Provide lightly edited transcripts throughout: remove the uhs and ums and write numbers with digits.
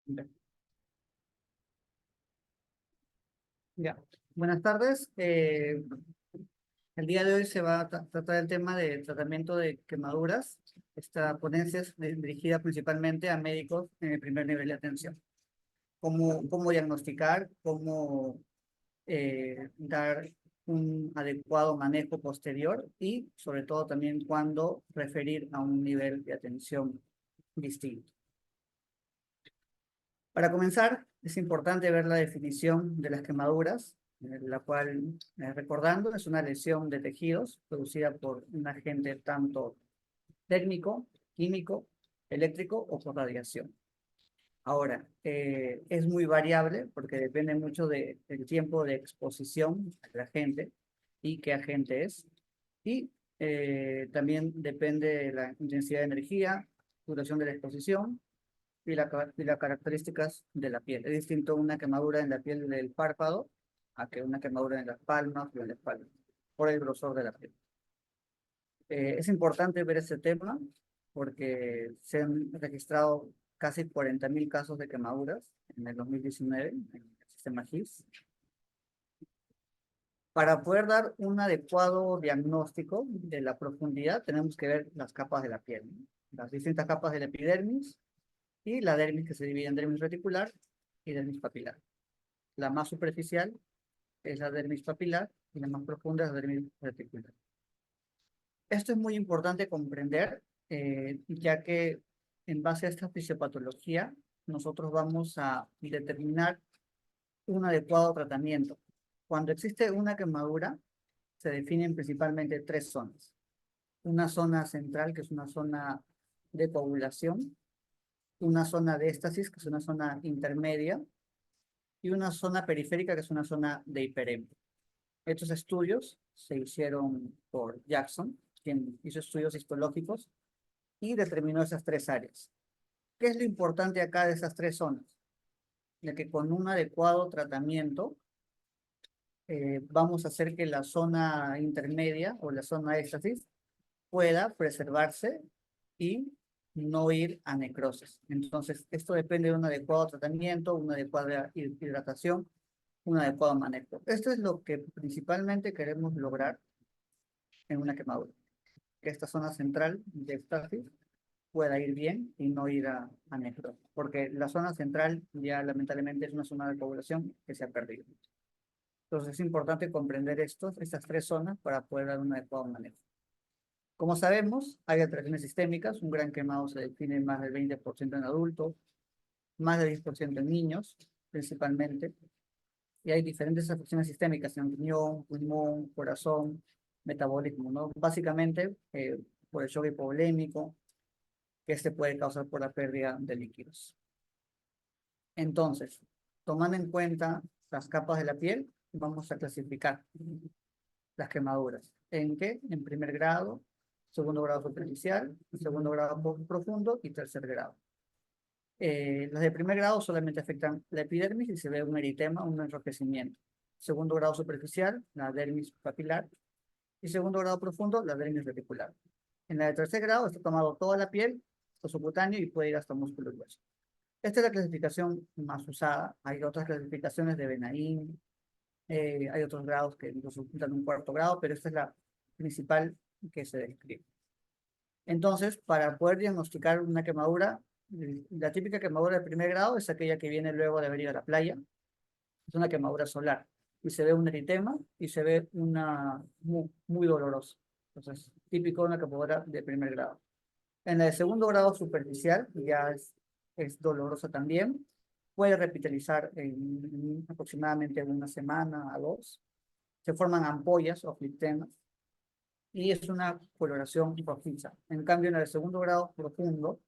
Ya. Ya. Buenas tardes. El día de hoy se va a tratar el tema de tratamiento de quemaduras. Esta ponencia es dirigida principalmente a médicos en el primer nivel de atención. Cómo diagnosticar, cómo dar un adecuado manejo posterior y sobre todo también cuándo referir a un nivel de atención distinto. Para comenzar, es importante ver la definición de las quemaduras, la cual, recordando, es una lesión de tejidos producida por un agente tanto térmico, químico, eléctrico o por radiación. Ahora, es muy variable porque depende mucho del tiempo de exposición al agente y qué agente es. Y también depende de la intensidad de energía, duración de la exposición y las características de la piel. Es distinto una quemadura en la piel del párpado a que una quemadura en las palmas o en la espalda, por el grosor de la piel. Es importante ver este tema porque se han registrado casi 40.000 casos de quemaduras en el 2019 en el sistema GIS. Para poder dar un adecuado diagnóstico de la profundidad, tenemos que ver las capas de la piel, ¿no? Las distintas capas de la epidermis, y la dermis, que se divide en dermis reticular y dermis papilar. La más superficial es la dermis papilar y la más profunda es la dermis reticular. Esto es muy importante comprender, ya que en base a esta fisiopatología nosotros vamos a determinar un adecuado tratamiento. Cuando existe una quemadura, se definen principalmente tres zonas. Una zona central, que es una zona de coagulación, una zona de éstasis, que es una zona intermedia, y una zona periférica, que es una zona de hiperemia. Estos estudios se hicieron por Jackson, quien hizo estudios histológicos y determinó esas tres áreas. ¿Qué es lo importante acá de esas tres zonas? De que con un adecuado tratamiento vamos a hacer que la zona intermedia o la zona de éxtasis pueda preservarse y no ir a necrosis. Entonces, esto depende de un adecuado tratamiento, una adecuada hidratación, un adecuado manejo. Esto es lo que principalmente queremos lograr en una quemadura, que esta zona central de éxtasis pueda ir bien y no ir a necrosis, porque la zona central ya lamentablemente es una zona de coagulación que se ha perdido. Entonces es importante comprender estas tres zonas para poder dar un adecuado manejo. Como sabemos, hay alteraciones sistémicas, un gran quemado se define más del 20% en adultos, más del 10% en niños, principalmente, y hay diferentes afecciones sistémicas en riñón, pulmón, corazón, metabolismo, ¿no? Básicamente, por el shock hipovolémico, que se puede causar por la pérdida de líquidos. Entonces, tomando en cuenta las capas de la piel, vamos a clasificar las quemaduras. ¿En qué? En primer grado, segundo grado superficial, segundo grado profundo y tercer grado. Las de primer grado solamente afectan la epidermis y se ve un eritema, un enrojecimiento. Segundo grado superficial, la dermis papilar. Y segundo grado profundo, la dermis reticular. En la de tercer grado está tomado toda la piel, o subcutáneo y puede ir hasta músculo y hueso. Esta es la clasificación más usada. Hay otras clasificaciones de Benaim, hay otros grados que incluso ocultan un cuarto grado, pero esta es la principal que se describe. Entonces, para poder diagnosticar una quemadura, la típica quemadura de primer grado es aquella que viene luego de haber ido a la playa. Es una quemadura solar. Y se ve un eritema y se ve una muy dolorosa. Entonces, típico de una quemadura de primer grado. En la de segundo grado superficial, ya es dolorosa también. Puede repitalizar en aproximadamente una semana a dos. Se forman ampollas o flictemas y es una coloración rojiza. En cambio, en el segundo grado profundo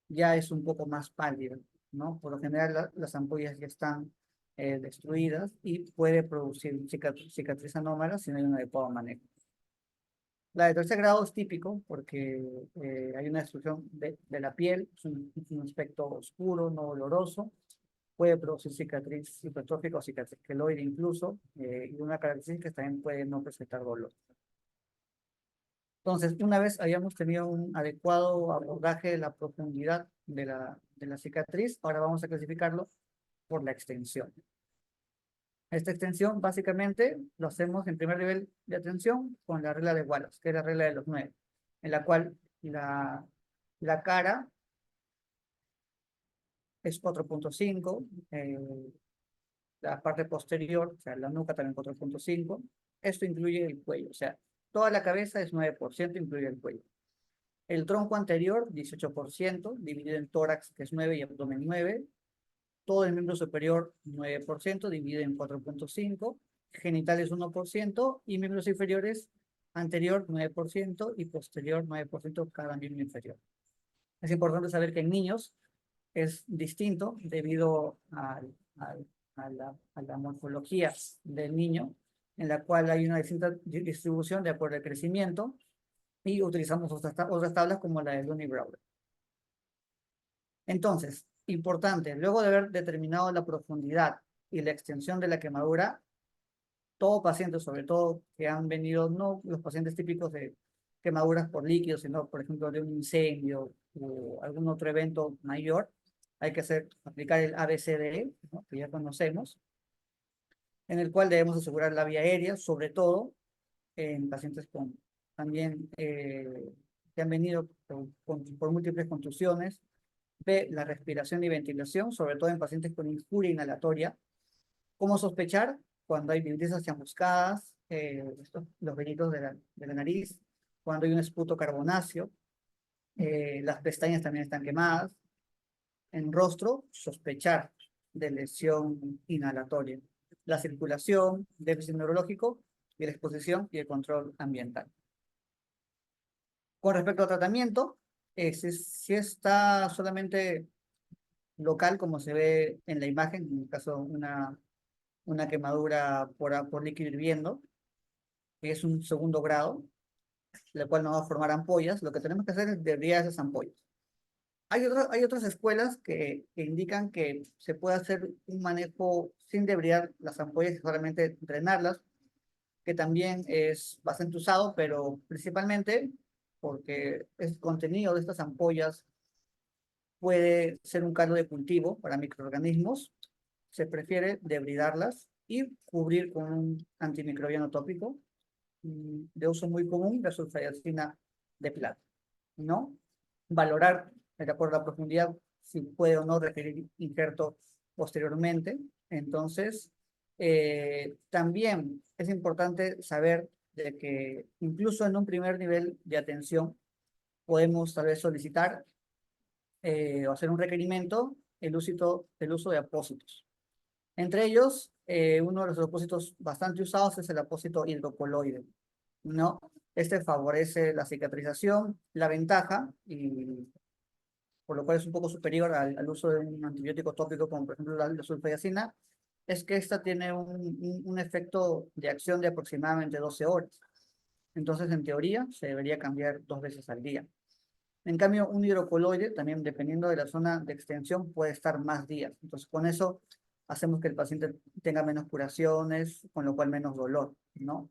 ya es un poco más pálido, ¿no? Por lo general las ampollas ya están destruidas y puede producir cicatriz anómala si no hay un adecuado manejo. La de tercer grado es típico porque hay una destrucción de la piel, es un aspecto oscuro, no doloroso, puede producir cicatriz hipertrófica o cicatriz queloide incluso, y una característica es que también puede no presentar dolor. Entonces, una vez hayamos tenido un adecuado abordaje de la profundidad de la cicatriz. Ahora vamos a clasificarlo por la extensión. Esta extensión básicamente lo hacemos en primer nivel de atención con la regla de Wallace, que es la regla de los 9, en la cual la cara es 4.5, la parte posterior, o sea, la nuca también 4.5. Esto incluye el cuello, o sea, toda la cabeza es 9%, incluye el cuello. El tronco anterior, 18%, dividido en tórax, que es 9, y abdomen 9. Todo el miembro superior, 9%, dividido en 4.5. Genitales, 1%, y miembros inferiores, anterior, 9%, y posterior, 9%, cada miembro inferior. Es importante saber que en niños es distinto debido a la morfología del niño, en la cual hay una distinta distribución de acuerdo al crecimiento, y utilizamos otras tablas como la de Looney Browder. Entonces, importante, luego de haber determinado la profundidad y la extensión de la quemadura, todo paciente, sobre todo que han venido, no los pacientes típicos de quemaduras por líquidos, sino, por ejemplo, de un incendio o algún otro evento mayor, hay que aplicar el ABCDE, ¿no?, que ya conocemos, en el cual debemos asegurar la vía aérea, sobre todo en pacientes con también que han venido por múltiples contusiones. B, la respiración y ventilación, sobre todo en pacientes con injuria inhalatoria. ¿Cómo sospechar? Cuando hay vibrisas chamuscadas, los venitos de la nariz, cuando hay un esputo carbonáceo, las pestañas también están quemadas. En rostro, sospechar de lesión inhalatoria. La circulación, déficit neurológico, y la exposición y el control ambiental. Con respecto al tratamiento, si está solamente local, como se ve en la imagen, en el caso una quemadura por líquido hirviendo, que es un segundo grado, la cual no va a formar ampollas, lo que tenemos que hacer es debridar esas ampollas. Hay otras escuelas que indican que se puede hacer un manejo sin debridar las ampollas y solamente drenarlas, que también es bastante usado, pero principalmente porque el contenido de estas ampollas puede ser un caldo de cultivo para microorganismos. Se prefiere debridarlas y cubrir con un antimicrobiano tópico de uso muy común, la sulfadiazina de plata, ¿no? Valorar, de acuerdo a la profundidad, si puede o no requerir injerto posteriormente. Entonces, también es importante saber de que incluso en un primer nivel de atención podemos tal vez solicitar o hacer un requerimiento el uso de apósitos. Entre ellos, uno de los apósitos bastante usados es el apósito hidrocoloide, ¿no? Este favorece la cicatrización. La ventaja, y por lo cual es un poco superior al uso de un antibiótico tópico como por ejemplo la sulfadiazina, es que esta tiene un efecto de acción de aproximadamente 12 horas. Entonces, en teoría, se debería cambiar 2 veces al día. En cambio, un hidrocoloide, también dependiendo de la zona de extensión, puede estar más días. Entonces, con eso hacemos que el paciente tenga menos curaciones, con lo cual menos dolor, ¿no?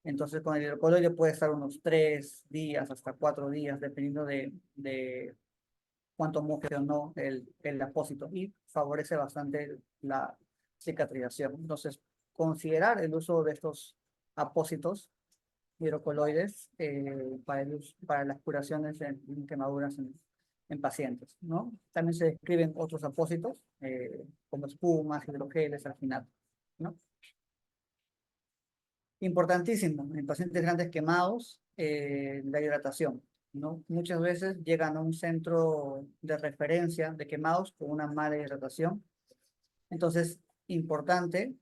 Entonces, con el hidrocoloide puede estar unos 3 días hasta 4 días, dependiendo de cuánto moje o no el apósito, y favorece bastante la cicatrización. Entonces, considerar el uso de estos apósitos hidrocoloides para las curaciones en quemaduras en pacientes, ¿no? También se describen otros apósitos, como espumas, hidrogeles, alginato, ¿no? Importantísimo, en pacientes grandes quemados, la hidratación, ¿no? Muchas veces llegan a un centro de referencia de quemados con una mala hidratación. Entonces, importante,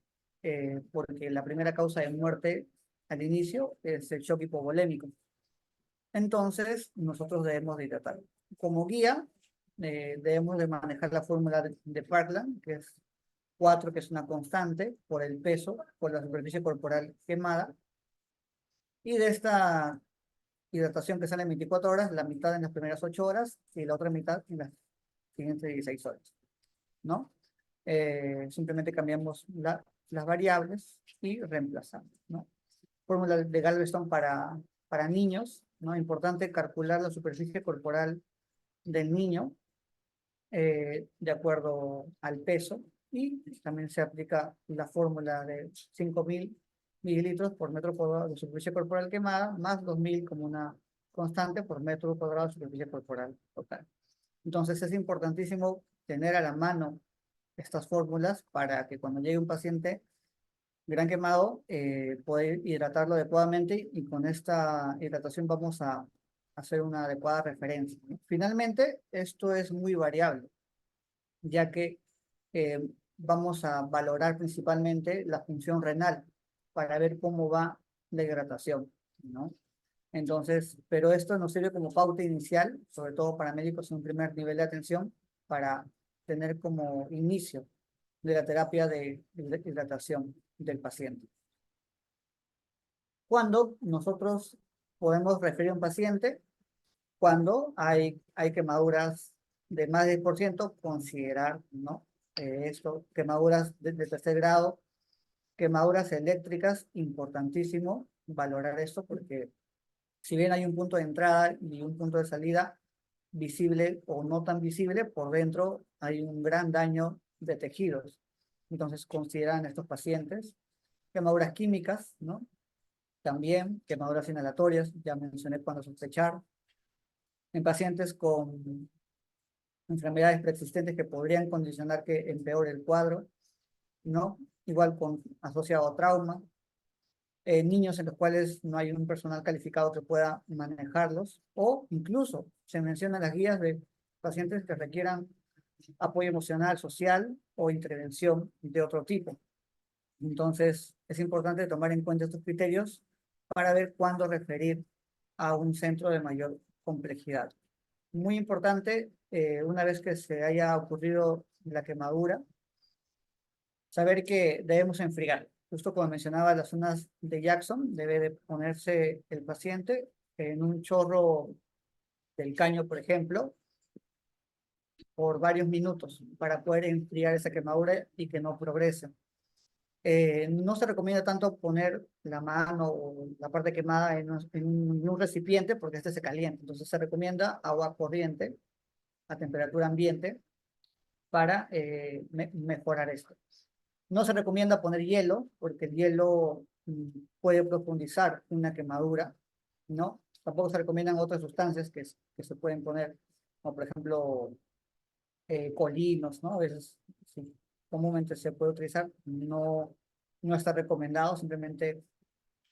porque la primera causa de muerte al inicio es el shock hipovolémico. Entonces, nosotros debemos de hidratar. Como guía, debemos de manejar la fórmula de Parkland, que es 4, que es una constante, por el peso, por la superficie corporal quemada. Y de esta hidratación que sale en 24 horas, la mitad en las primeras 8 horas y la otra mitad en las siguientes 16 horas, ¿no? Simplemente cambiamos las variables y reemplazamos, ¿no? Fórmula de Galveston para niños, ¿no? Importante calcular la superficie corporal del niño de acuerdo al peso, y también se aplica la fórmula de 5.000 mililitros por metro cuadrado de superficie corporal quemada, más 2.000 como una constante por metro cuadrado de superficie corporal total. Entonces es importantísimo tener a la mano estas fórmulas para que cuando llegue un paciente gran quemado, poder hidratarlo adecuadamente, y con esta hidratación vamos a hacer una adecuada referencia, ¿no? Finalmente, esto es muy variable, ya que eh, vamos a valorar principalmente la función renal para ver cómo va la hidratación, ¿no? Entonces, pero esto nos sirve como pauta inicial, sobre todo para médicos en un primer nivel de atención, para tener como inicio de la terapia de hidratación del paciente. Cuando nosotros podemos referir a un paciente, cuando hay quemaduras de más de 10%, considerar, ¿no? Esto, quemaduras de tercer grado, quemaduras eléctricas, importantísimo valorar esto, porque si bien hay un punto de entrada y un punto de salida visible o no tan visible, por dentro hay un gran daño de tejidos. Entonces consideran estos pacientes quemaduras químicas, ¿no? También quemaduras inhalatorias, ya mencioné cuando sospechar. En pacientes con enfermedades preexistentes que podrían condicionar que empeore el cuadro, ¿no? Igual con asociado a trauma. Niños en los cuales no hay un personal calificado que pueda manejarlos, o incluso se mencionan las guías de pacientes que requieran apoyo emocional, social o intervención de otro tipo. Entonces, es importante tomar en cuenta estos criterios para ver cuándo referir a un centro de mayor complejidad. Muy importante, una vez que se haya ocurrido la quemadura, saber que debemos enfriar. Justo como mencionaba, las zonas de Jackson, debe de ponerse el paciente en un chorro del caño, por ejemplo, por varios minutos para poder enfriar esa quemadura y que no progrese. No se recomienda tanto poner la mano o la parte quemada en un recipiente porque este se calienta. Entonces se recomienda agua corriente a temperatura ambiente para mejorar esto. No se recomienda poner hielo porque el hielo puede profundizar una quemadura, ¿no? Tampoco se recomiendan otras sustancias que se pueden poner, como por ejemplo colinos, ¿no? A veces sí, comúnmente se puede utilizar, no está recomendado, simplemente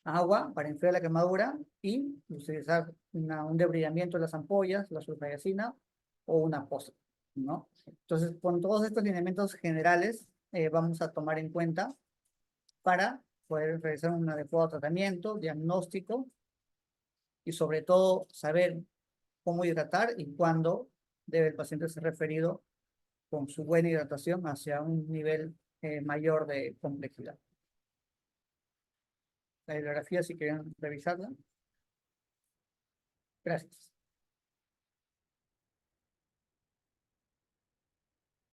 agua para enfriar la quemadura y utilizar un debridamiento de las ampollas, la sulfayacina o una posa, ¿no? Entonces, con todos estos lineamientos generales vamos a tomar en cuenta para poder realizar un adecuado tratamiento, diagnóstico y sobre todo saber cómo hidratar y cuándo debe el paciente ser referido con su buena hidratación hacia un nivel mayor de complejidad. La bibliografía, si quieren revisarla. Gracias.